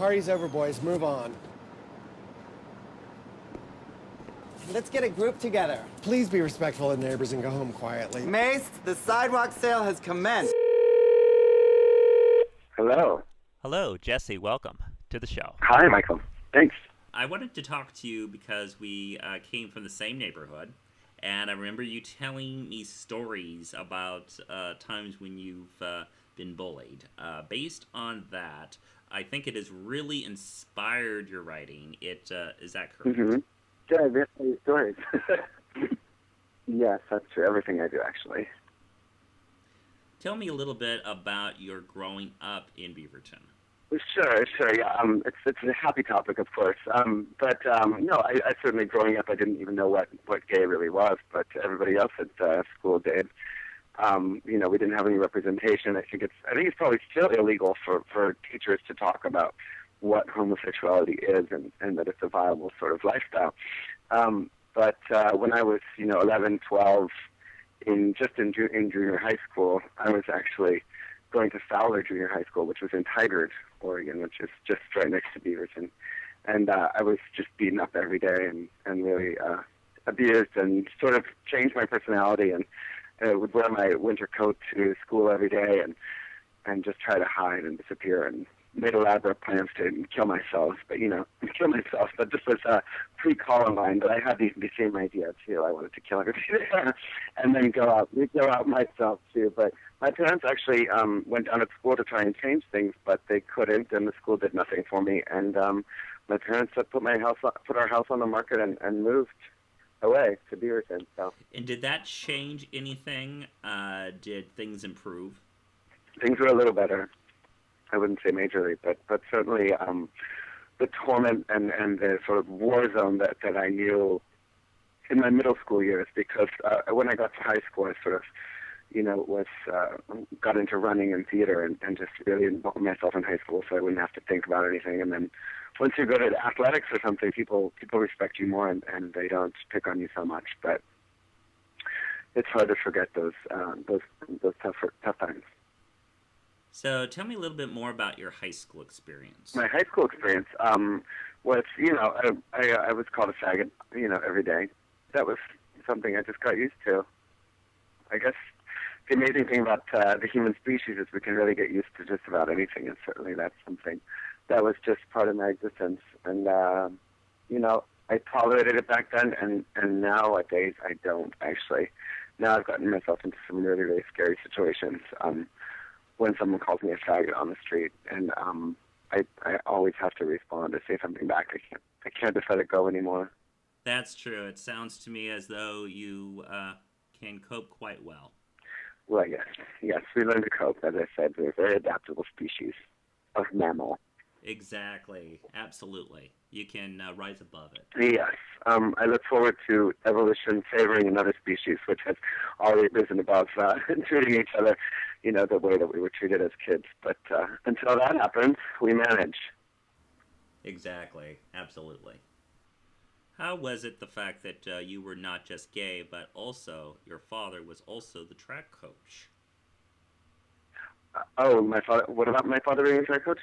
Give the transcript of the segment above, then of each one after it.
Party's over, boys. Move on. Let's get a group together. Please be respectful of neighbors and go home quietly. Mace, the sidewalk sale has commenced. Hello. Hello, Jesse. Welcome to the show. Hi, Michael. Thanks. I wanted to talk to you because we came from the same neighborhood, and I remember you telling me stories about times when you've been bullied. Based on that, I think it has really inspired your writing. Is that correct? Mm-hmm. Yeah, I've written stories. Yes, that's true. Everything I do, actually. Tell me a little bit about your growing up in Beaverton. Sure, yeah. It's a happy topic, of course. But no, I certainly, growing up, I didn't even know what gay really was, but everybody else at school did. We didn't have any representation. I think it's probably still illegal for teachers to talk about what homosexuality is and that it's a viable sort of lifestyle. But when I was, 11, 12, in junior high school, I was actually going to Fowler Junior High School, which was in Tigard, Oregon, which is just right next to Beaverton. And I was just beaten up every day and really abused, and sort of changed my personality, and would wear my winter coat to school every day and just try to hide and disappear, and made elaborate plans to kill myself. But this was pre-Columbine, but I had the same idea too. I wanted to kill everybody there and then go out myself too. But my parents actually went down to school to try and change things, but they couldn't, and the school did nothing for me. And my parents put our house on the market and moved away to Beaverton. So. And did that change anything? Did things improve? Things were a little better. I wouldn't say majorly, but certainly the torment and the sort of war zone that I knew in my middle school years, because when I got to high school, I sort of, got into running and theater and just really involved myself in high school so I wouldn't have to think about anything. And then once you go to athletics or something, people respect you more and they don't pick on you so much. But it's hard to forget those tough times. So tell me a little bit more about your high school experience. My high school experience was, I was called a faggot, every day. That was something I just got used to. I guess the amazing thing about the human species is we can really get used to just about anything, and certainly that's something that was just part of my existence. And, I tolerated it back then, and nowadays I don't, actually. Now I've gotten myself into some really, really scary situations. When someone calls me a faggot on the street, and I always have to respond to say something back. I can't just let it go anymore. That's true. It sounds to me as though you can cope quite well. Well, yes, we learn to cope. As I said, we're a very adaptable species of mammal. Exactly. Absolutely. You can rise above it. Yes. I look forward to evolution favoring another species, which has already risen above treating each other, the way that we were treated as kids. But until that happens, we manage. Exactly. Absolutely. How was it the fact that you were not just gay, but also your father was also the track coach? My father. What about my father being a track coach?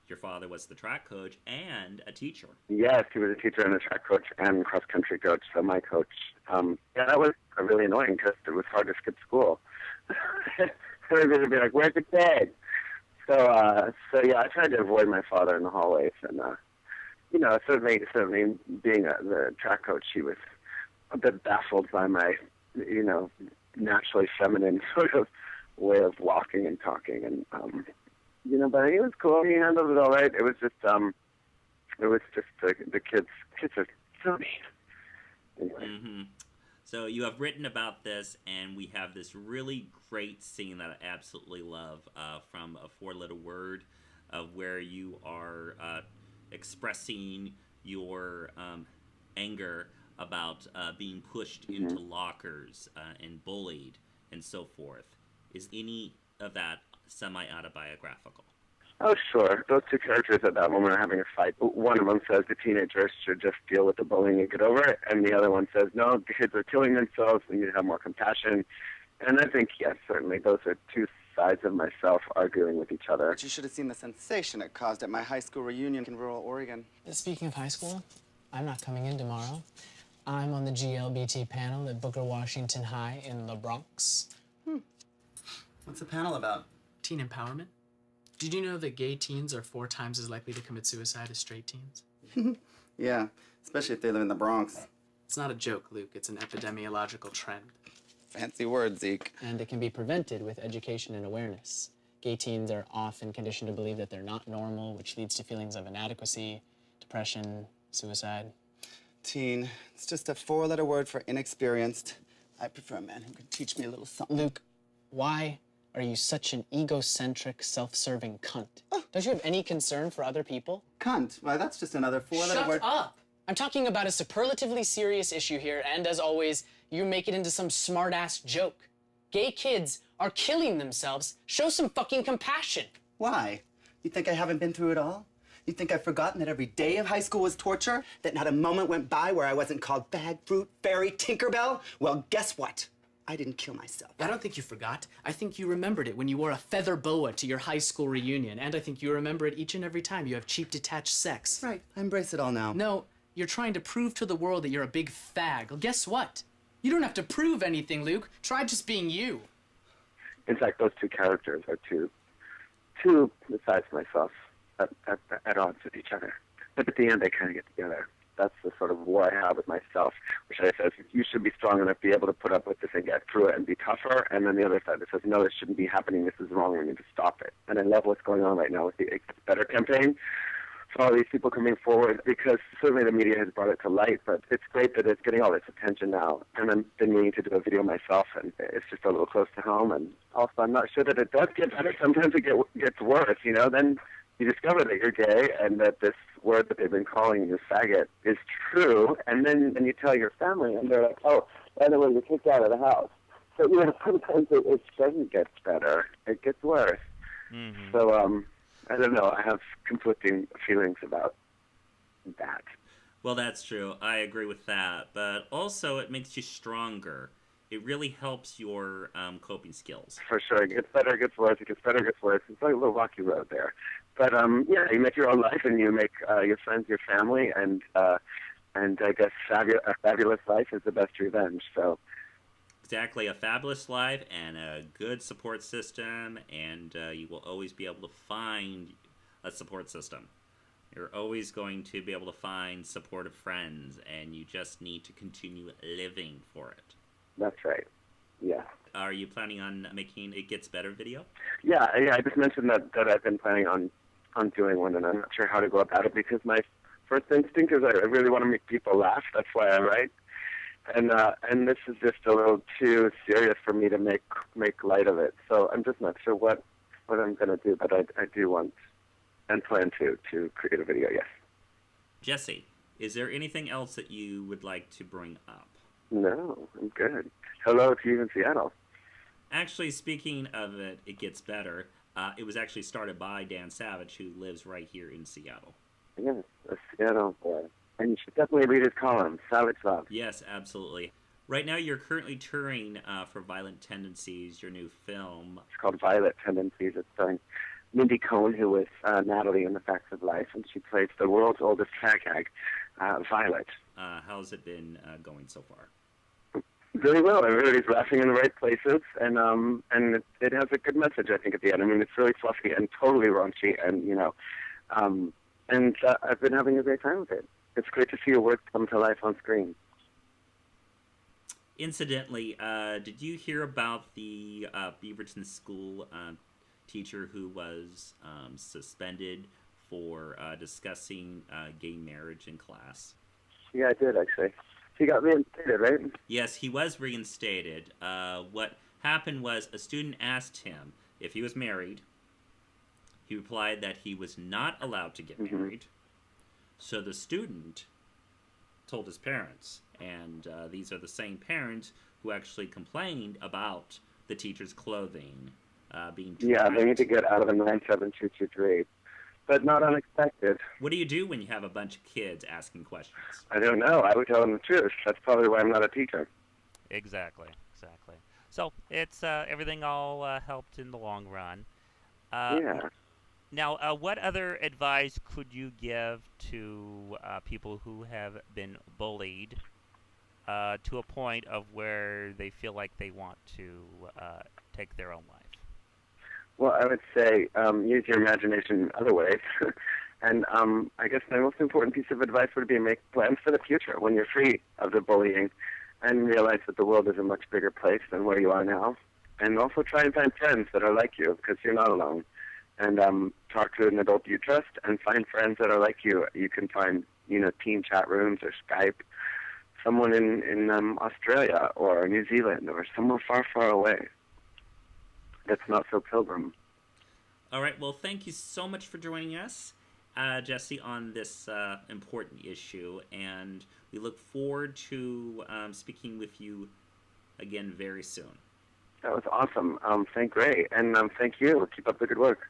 Your father was the track coach and a teacher. Yes, he was a teacher and a track coach and cross-country coach, so my coach. That was really annoying because it was hard to skip school. Everybody would be like, where's the kid? So yeah, I tried to avoid my father in the hallways. And, certainly being the track coach, he was a bit baffled by my, naturally feminine sort of way of walking and talking. And, but he was cool. He handled it all right. It was just the kids. Kids are so mean. Anyway. Mm-hmm. So you have written about this, and we have this really great scene that I absolutely love from a four-letter word where you are expressing your anger about being pushed into lockers and bullied and so forth. Is any of that semi-autobiographical? Oh, sure. Those two characters at that moment are having a fight. One of them says the teenagers should just deal with the bullying and get over it, and the other one says, no, the kids are killing themselves, we need to have more compassion. And I think, yes, certainly those are two sides of myself arguing with each other. But you should have seen the sensation it caused at my high school reunion in rural Oregon. Speaking of high school, I'm not coming in tomorrow. I'm on the GLBT panel at Booker Washington High in the Bronx. What's the panel about? Teen empowerment. Did you know that gay teens are 4 times as likely to commit suicide as straight teens? Yeah, especially if they live in the Bronx. It's not a joke, Luke. It's an epidemiological trend. Fancy word, Zeke. And it can be prevented with education and awareness. Gay teens are often conditioned to believe that they're not normal, which leads to feelings of inadequacy, depression, suicide. Teen. It's just a 4-letter word for inexperienced. I prefer a man who can teach me a little something. Luke, why are you such an egocentric, self-serving cunt? Don't you have any concern for other people? Cunt. Why, that's just another 4-letter word. Shut up! I'm talking about a superlatively serious issue here, and as always, you make it into some smart-ass joke. Gay kids are killing themselves. Show some fucking compassion. Why? You think I haven't been through it all? You think I've forgotten that every day of high school was torture? That not a moment went by where I wasn't called bag fruit, fairy, Tinkerbell? Well, guess what? I didn't kill myself. I don't think you forgot. I think you remembered it when you wore a feather boa to your high school reunion, and I think you remember it each and every time you have cheap detached sex. Right, I embrace it all now. No, you're trying to prove to the world that you're a big fag. Well, guess what? You don't have to prove anything, Luke. Try just being you. In fact, those two characters are two besides myself, at odds with each other. But at the end, they kind of get together. That's the sort of war I have with myself, which I says, you should be strong enough to be able to put up with this and get through it and be tougher. And then the other side that says, no, this shouldn't be happening. This is wrong. We need to stop it. And I love what's going on right now with the It Gets Better campaign. So all these people coming forward, because certainly the media has brought it to light, but it's great that it's getting all this attention now. And I've been meaning to do a video myself, and it's just a little close to home. And also, I'm not sure that it does get better. Sometimes it gets worse, you know. Then you discover that you're gay and that this word that they've been calling you faggot is true, and then you tell your family, and they're like, oh, by the way, you're kicked out of the house. So, you know, sometimes it doesn't get better. It gets worse. Mm-hmm. So, I don't know. I have conflicting feelings about that. Well, that's true. I agree with that. But also, it makes you stronger. It really helps your coping skills. For sure. It gets better, it gets worse. It gets better, it gets worse. It's like a little rocky road there. But, yeah, you make your own life, and you make your friends your family, and I guess a fabulous life is the best revenge. So. Exactly, a fabulous life and a good support system, and you will always be able to find a support system. You're always going to be able to find supportive friends, and you just need to continue living for it. That's right, yeah. Are you planning on making It Gets Better video? Yeah, I just mentioned that I've been planning on doing one, and I'm not sure how to go about it, because my first instinct is I really want to make people laugh. That's why I write. And this is just a little too serious for me to make light of it. So I'm just not sure what I'm going to do, but I do want and plan to create a video, yes. Jesse, is there anything else that you would like to bring up? No, I'm good. Hello to you in Seattle. Actually, speaking of it, It Gets Better, it was actually started by Dan Savage, who lives right here in Seattle. Yes, a Seattle boy. And you should definitely read his column, Savage Love. Yes, absolutely. Right now, you're currently touring for Violent Tendencies, your new film. It's called Violent Tendencies. It's starring Mindy Cohn, who was Natalie in The Facts of Life, and she plays the world's oldest fag hag, Violet. How's it been going so far? Really well. Everybody's laughing in the right places, and it has a good message, I think, at the end. I mean, it's really fluffy and totally raunchy, and, you know, and I've been having a great time with it. It's great to see your work come to life on screen. Incidentally, did you hear about the Beaverton school teacher who was suspended for discussing gay marriage in class? Yeah, I did, actually. He got reinstated, right? Yes, he was reinstated. What happened was a student asked him if he was married. He replied that he was not allowed to get married. So the student told his parents, and these are the same parents who actually complained about the teacher's clothing being tracked. Yeah, they need to get out of the 97223. But not unexpected. What do you do when you have a bunch of kids asking questions? I don't know. I would tell them the truth. That's probably why I'm not a teacher. Exactly. So it's everything all helped in the long run. Yeah. Now, what other advice could you give to people who have been bullied to a point of where they feel like they want to take their own life? Well, I would say use your imagination other ways. And I guess my most important piece of advice would be make plans for the future when you're free of the bullying and realize that the world is a much bigger place than where you are now. And also try and find friends that are like you, because you're not alone. And talk to an adult you trust and find friends that are like you. You can find, team chat rooms or Skype, someone in Australia or New Zealand or somewhere far, far away that's not so pilgrim. All right. Well, thank you so much for joining us, Jesse, on this important issue. And we look forward to speaking with you again very soon. That was awesome. Thank Ray. And thank you. Keep up the good work.